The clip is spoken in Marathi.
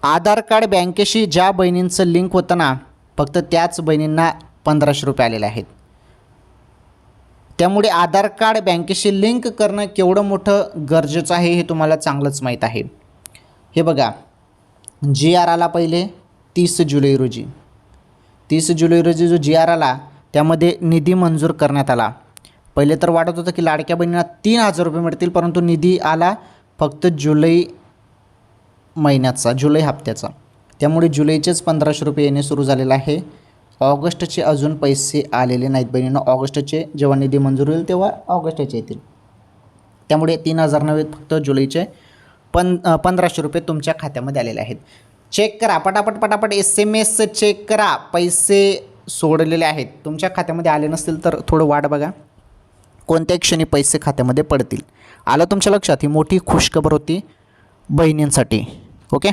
आधार कार्ड बँकेशी ज्या बहिणींचं लिंक होतं ना, फक्त त्याच बहिणींना 1500 रुपये आलेले आहेत. त्यामुळे आधार कार्ड बँकेशी लिंक करणं केवढं मोठं गरजेचं आहे हे तुम्हाला चांगलंच माहीत आहे. हे बघा, GR आला पहिले 30 जुलै रोजी. 30 जुलै रोजी जो GR आला त्यामध्ये निधी मंजूर करण्यात आला. पहिले तर वाटत होतं की लाडक्या बहिणींना 3000 रुपये मिळतील, परंतु निधी आला फक्त जुलै महिन्याचा, जुलै हप्त्याचा. त्यामुळे जुलैचेच 1500 रुपये येणे सुरू झालेलं आहे. ऑगस्टचे अजून पैसे आलेले नाहीत बहिणींनो. ऑगस्टचे जेव्हा निधी मंजूर होईल तेव्हा ऑगस्टचे येतील. त्यामुळे 3000 नव्हे, फक्त जुलैचे 1500 रुपये तुमच्या खात्यामध्ये आलेले आहेत. चेक करा पटापट SMS चेक करा. पैसे सोडलेले आहेत, तुमच्या खात्यामध्ये आले नसतील तर थोडं वाट बघा, कोणत्या क्षणी पैसे खात्यामध्ये पडतील. आलं तुमच्या लक्षात? ही मोठी खुशखबर होती बहिणींसाठी. ओके.